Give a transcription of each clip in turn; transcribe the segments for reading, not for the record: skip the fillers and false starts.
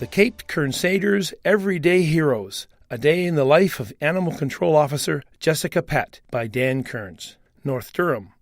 The Caped Cearnsader's Everyday Heroes, A Day in the Life of Animal Control Officer Jessica Pett by Dan Kearns, North Durham.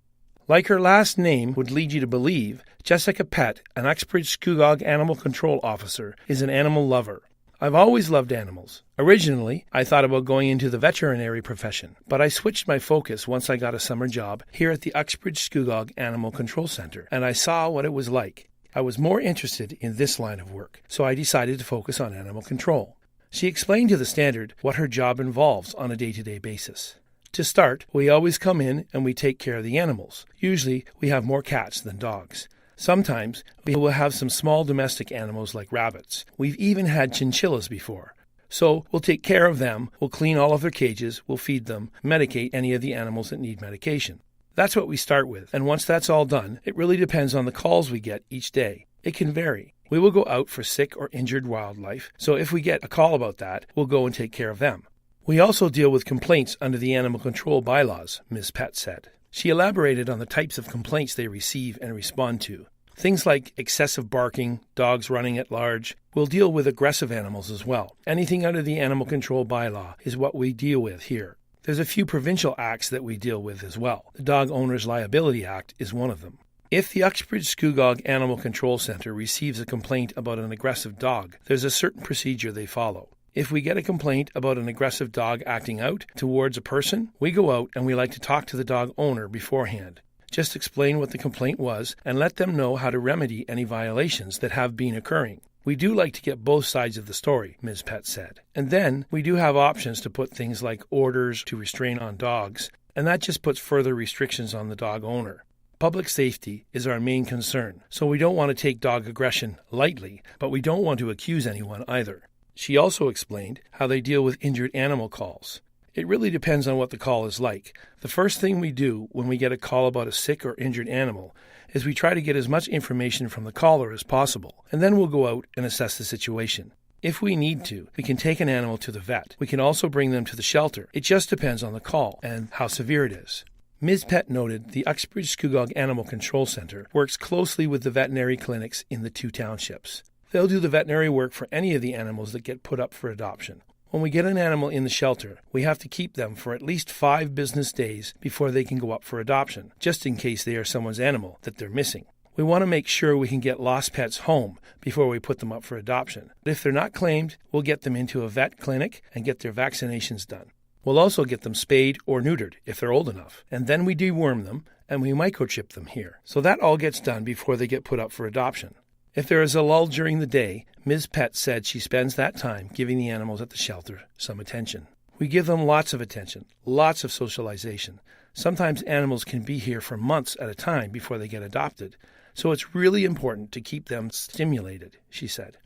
Like her last name would lead you to believe, Jessica Pett, an Uxbridge Scugog Animal Control Officer, is an animal lover. I've always loved animals. Originally, I thought about going into the veterinary profession, but I switched my focus once I got a summer job here at the Uxbridge Scugog Animal Control Centre, and I saw what it was like. I was more interested in this line of work, so I decided to focus on animal control. She explained to the Standard what her job involves on a day-to-day basis. To start, we always come in and we take care of the animals. Usually, we have more cats than dogs. Sometimes, we will have some small domestic animals like rabbits. We've even had chinchillas before. So, we'll take care of them, we'll clean all of their cages, we'll feed them, medicate any of the animals that need medication. That's what we start with, and once that's all done, it really depends on the calls we get each day. It can vary. We will go out for sick or injured wildlife, so if we get a call about that, we'll go and take care of them. We also deal with complaints under the animal control bylaws, Ms. Pett said. She elaborated on the types of complaints they receive and respond to. Things like excessive barking, dogs running at large. We'll deal with aggressive animals as well. Anything under the animal control bylaw is what we deal with here. There's a few provincial acts that we deal with as well. The Dog Owners Liability Act is one of them. If the Uxbridge Scugog Animal Control Centre receives a complaint about an aggressive dog, there's a certain procedure they follow. If we get a complaint about an aggressive dog acting out towards a person, we go out and we like to talk to the dog owner beforehand. Just explain what the complaint was and let them know how to remedy any violations that have been occurring. We do like to get both sides of the story, Ms. Pett said. And then we do have options to put things like orders to restrain on dogs, and that just puts further restrictions on the dog owner. Public safety is our main concern, so we don't want to take dog aggression lightly, but we don't want to accuse anyone either. She also explained how they deal with injured animal calls. It really depends on what the call is like. The first thing we do when we get a call about a sick or injured animal is we try to get as much information from the caller as possible, and then we'll go out and assess the situation. If we need to, we can take an animal to the vet. We can also bring them to the shelter. It just depends on the call and how severe it is. Ms. Pett noted the Uxbridge Scugog Animal Control Centre works closely with the veterinary clinics in the two townships. They'll do the veterinary work for any of the animals that get put up for adoption. When we get an animal in the shelter, we have to keep them for at least 5 business days before they can go up for adoption, just in case they are someone's animal that they're missing. We want to make sure we can get lost pets home before we put them up for adoption. If they're not claimed, we'll get them into a vet clinic and get their vaccinations done. We'll also get them spayed or neutered if they're old enough, and then we deworm them and we microchip them here. So that all gets done before they get put up for adoption. If there is a lull during the day, Ms. Pett said she spends that time giving the animals at the shelter some attention. We give them lots of attention, lots of socialization. Sometimes animals can be here for months at a time before they get adopted, so it's really important to keep them stimulated, she said.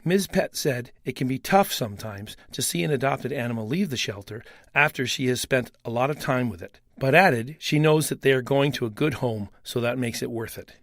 Ms. Pett said it can be tough sometimes to see an adopted animal leave the shelter after she has spent a lot of time with it, but added she knows that they are going to a good home, so that makes it worth it.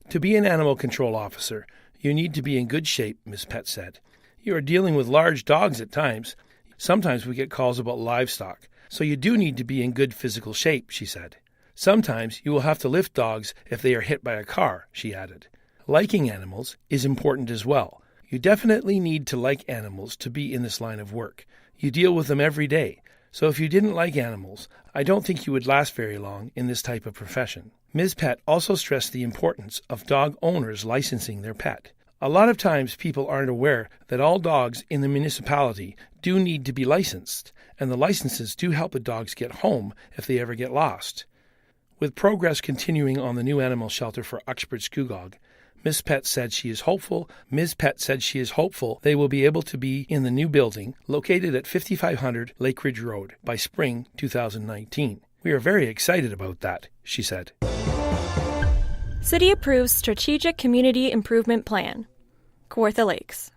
To be an animal control officer, you need to be in good shape, Ms. Pett said. You are dealing with large dogs at times. Sometimes we get calls about livestock, so you do need to be in good physical shape, she said. Sometimes you will have to lift dogs if they are hit by a car, she added. Liking animals is important as well. You definitely need to like animals to be in this line of work. You deal with them every day, so if you didn't like animals, I don't think you would last very long in this type of profession. Ms. Pett also stressed the importance of dog owners licensing their pet. A lot of times people aren't aware that all dogs in the municipality do need to be licensed, and the licenses do help the dogs get home if they ever get lost. With progress continuing on the new animal shelter for Uxbridge Scugog, Ms. Pett said she is hopeful they will be able to be in the new building located at 5500 Lake Ridge Road by spring 2019. We are very excited about that, she said. City approves Strategic Community Improvement Plan. Kawartha Lakes.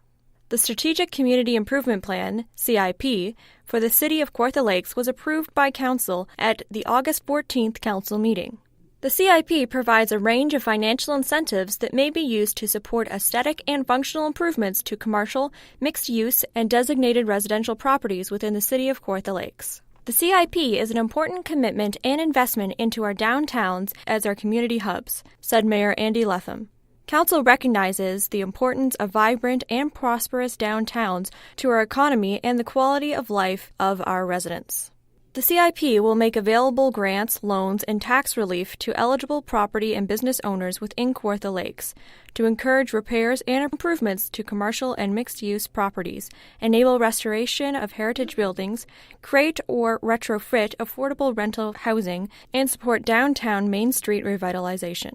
The Strategic Community Improvement Plan, CIP, for the City of Kawartha Lakes was approved by Council at the August 14th Council meeting. The CIP provides a range of financial incentives that may be used to support aesthetic and functional improvements to commercial, mixed-use, and designated residential properties within the City of Kawartha Lakes. The CIP is an important commitment and investment into our downtowns as our community hubs, said Mayor Andy Letham. Council recognizes the importance of vibrant and prosperous downtowns to our economy and the quality of life of our residents. The CIP will make available grants, loans, and tax relief to eligible property and business owners within Kawartha Lakes to encourage repairs and improvements to commercial and mixed-use properties, enable restoration of heritage buildings, create or retrofit affordable rental housing, and support downtown Main Street revitalization.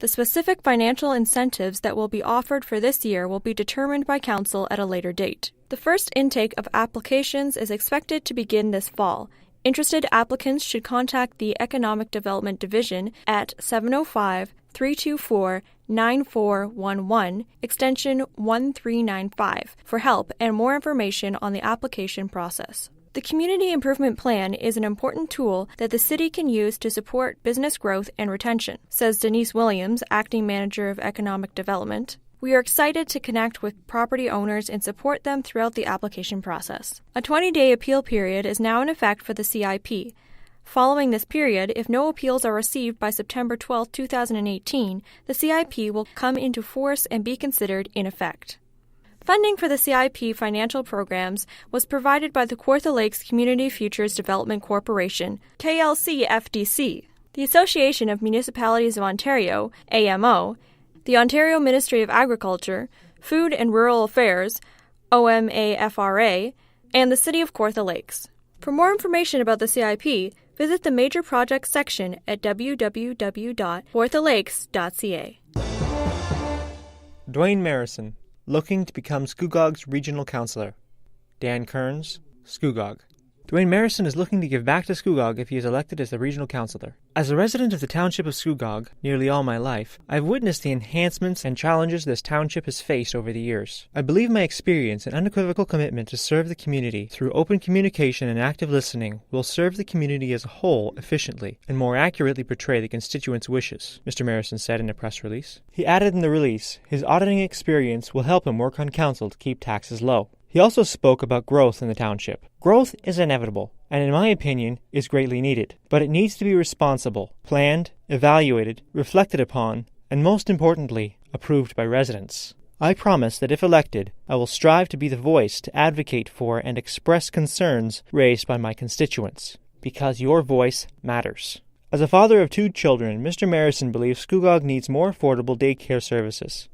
The specific financial incentives that will be offered for this year will be determined by Council at a later date. The first intake of applications is expected to begin this fall. Interested applicants should contact the Economic Development Division at 705-324-9411, extension 1395, for help and more information on the application process. The Community Improvement Plan is an important tool that the city can use to support business growth and retention, says Denise Williams, Acting Manager of Economic Development. We are excited to connect with property owners and support them throughout the application process. A 20-day appeal period is now in effect for the CIP. Following this period, if no appeals are received by September 12, 2018, the CIP will come into force and be considered in effect. Funding for the CIP financial programs was provided by the Kawartha Lakes Community Futures Development Corporation, KLC-FDC, the Association of Municipalities of Ontario, AMO, the Ontario Ministry of Agriculture, Food and Rural Affairs, OMAFRA, and the City of Kawartha Lakes. For more information about the CIP, visit the Major Projects section at www.kawarthalakes.ca. Dwayne Marrison, looking to become Scugog's Regional Councillor. Dan Kearns, Scugog. Dwayne Marrison is looking to give back to Scugog if he is elected as the Regional Councillor. As a resident of the township of Scugog nearly all my life, I have witnessed the enhancements and challenges this township has faced over the years. I believe my experience and unequivocal commitment to serve the community through open communication and active listening will serve the community as a whole efficiently and more accurately portray the constituents' wishes, Mr. Marrison said in a press release. He added in the release, his auditing experience will help him work on council to keep taxes low. He also spoke about growth in the township. Growth is inevitable, and in my opinion, is greatly needed. But it needs to be responsible, planned, evaluated, reflected upon, and most importantly, approved by residents. I promise that if elected, I will strive to be the voice to advocate for and express concerns raised by my constituents, because your voice matters. As a father of 2 children, Mr. Marrison believes Scugog needs more affordable daycare services.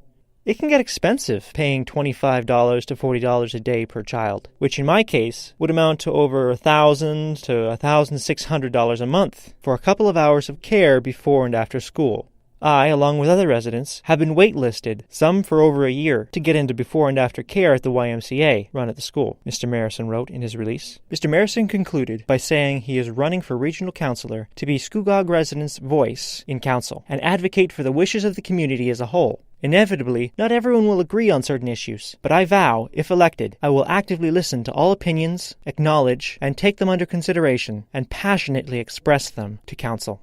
It can get expensive, paying $25 to $40 a day per child, which in my case would amount to over $1,000 to $1,600 a month for a couple of hours of care before and after school. I, along with other residents, have been waitlisted, some for over a year, to get into before and after care at the YMCA run at the school, Mr. Marrison wrote in his release. Mr. Marrison concluded by saying he is running for regional councillor to be Scugog residents' voice in council and advocate for the wishes of the community as a whole. Inevitably, not everyone will agree on certain issues, but I vow, if elected, I will actively listen to all opinions, acknowledge, and take them under consideration, and passionately express them to council.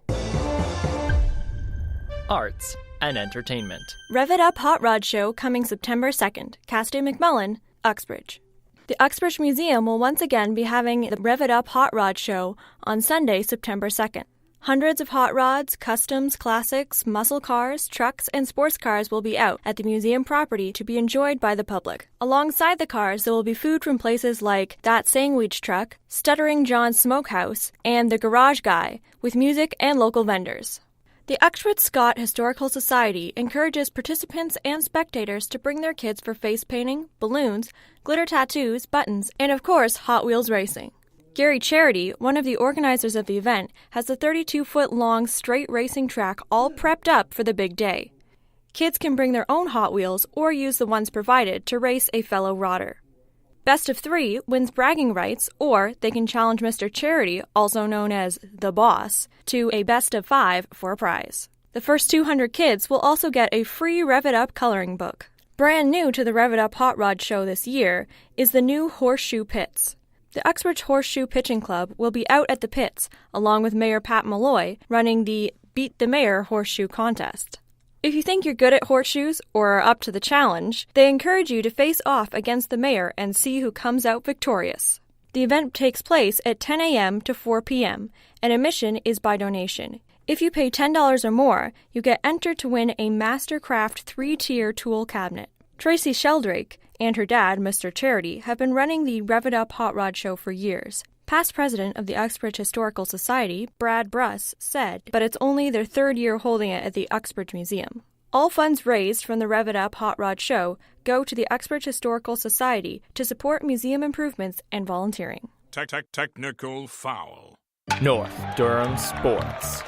Arts and entertainment. Rev-it-Up Hot Rod Show coming September 2nd, Castle McMullen, Uxbridge. The Uxbridge Museum will once again be having the Rev-it-Up Hot Rod Show on Sunday, September 2nd. Hundreds of hot rods, customs, classics, muscle cars, trucks, and sports cars will be out at the museum property to be enjoyed by the public. Alongside the cars, there will be food from places like That Sandwich Truck, Stuttering John's Smokehouse, and The Garage Guy, with music and local vendors. The Uxbridge Scott Historical Society encourages participants and spectators to bring their kids for face painting, balloons, glitter tattoos, buttons, and of course, Hot Wheels racing. Gary Charity, one of the organizers of the event, has a 32-foot-long straight racing track all prepped up for the big day. Kids can bring their own Hot Wheels or use the ones provided to race a fellow rodder. Best of 3 wins bragging rights, or they can challenge Mr. Charity, also known as the Boss, to a best of 5 for a prize. The first 200 kids will also get a free Rev-it-Up coloring book. Brand new to the Rev-it-Up Hot Rod Show this year is the new Horseshoe Pits. The Uxbridge Horseshoe Pitching Club will be out at the pits, along with Mayor Pat Malloy, running the Beat the Mayor Horseshoe Contest. If you think you're good at horseshoes or are up to the challenge, they encourage you to face off against the mayor and see who comes out victorious. The event takes place at 10 a.m. to 4 p.m., and admission is by donation. If you pay $10 or more, you get entered to win a Mastercraft 3-tier tool cabinet. Tracy Sheldrake and her dad, Mr. Charity, have been running the Rev-it-Up Hot Rod Show for years. Past president of the Uxbridge Historical Society, Brad Bruss, said, but it's only their 3rd year holding it at the Uxbridge Museum. All funds raised from the Rev-it-Up Hot Rod Show go to the Uxbridge Historical Society to support museum improvements and volunteering. Technical foul. North Durham Sports.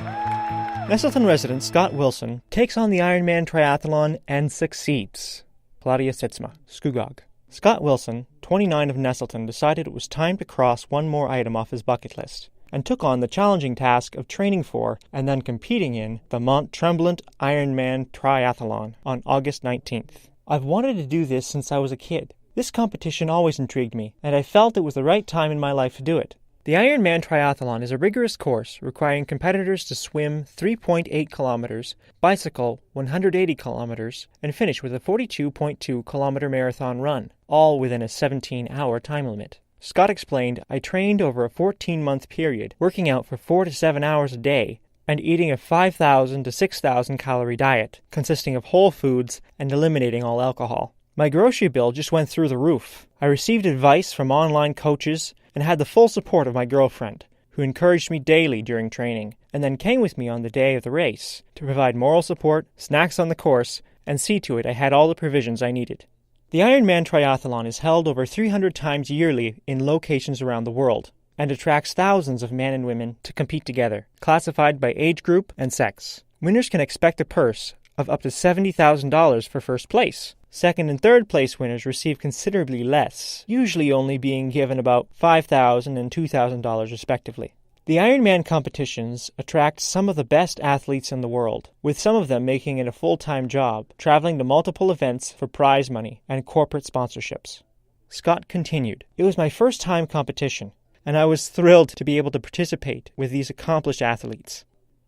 Nestleton resident Scott Wilson takes on the Ironman Triathlon and succeeds. Claudia Sitzma, Scugog. Scott Wilson, 29 of Nestleton, decided it was time to cross one more item off his bucket list, and took on the challenging task of training for and then competing in the Mont Tremblant Ironman Triathlon on August 19th. I've wanted to do this since I was a kid. This competition always intrigued me, and I felt it was the right time in my life to do it. The Ironman Triathlon is a rigorous course requiring competitors to swim 3.8 kilometers, bicycle 180 kilometers, and finish with a 42.2 kilometer marathon run, all within a 17-hour time limit. Scott explained, I trained over a 14-month period, working out for 4 to 7 hours a day, and eating a 5,000 to 6,000 calorie diet, consisting of whole foods and eliminating all alcohol. My grocery bill just went through the roof. I received advice from online coaches and had the full support of my girlfriend, who encouraged me daily during training, and then came with me on the day of the race to provide moral support, snacks on the course, and see to it I had all the provisions I needed. The Ironman Triathlon is held over 300 times yearly in locations around the world, and attracts thousands of men and women to compete together, classified by age group and sex. Winners can expect a purse of up to $70,000 for first place. Second and third place winners receive considerably less, usually only being given about $5,000 and $2,000 respectively. The Ironman competitions attract some of the best athletes in the world, with some of them making it a full-time job, traveling to multiple events for prize money and corporate sponsorships. Scott continued, It was my first-time competition, and I was thrilled to be able to participate with these accomplished athletes.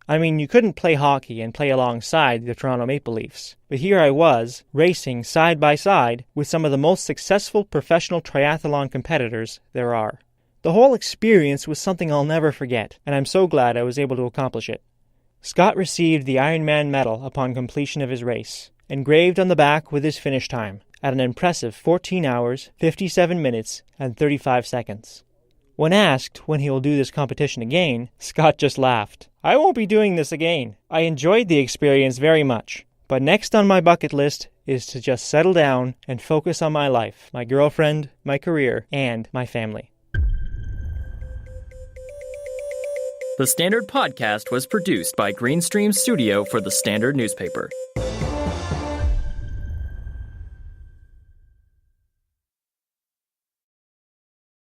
I mean, you couldn't play hockey and play alongside the Toronto Maple Leafs, but here I was, racing side by side with some of the most successful professional triathlon competitors there are. The whole experience was something I'll never forget, and I'm so glad I was able to accomplish it. Scott received the Ironman medal upon completion of his race, engraved on the back with his finish time, at an impressive 14 hours, 57 minutes, and 35 seconds. When asked when he will do this competition again, Scott just laughed. I won't be doing this again. I enjoyed the experience very much. But next on my bucket list is to just settle down and focus on my life, my girlfriend, my career, and my family. The Standard Podcast was produced by Greenstream Studio for the Standard newspaper.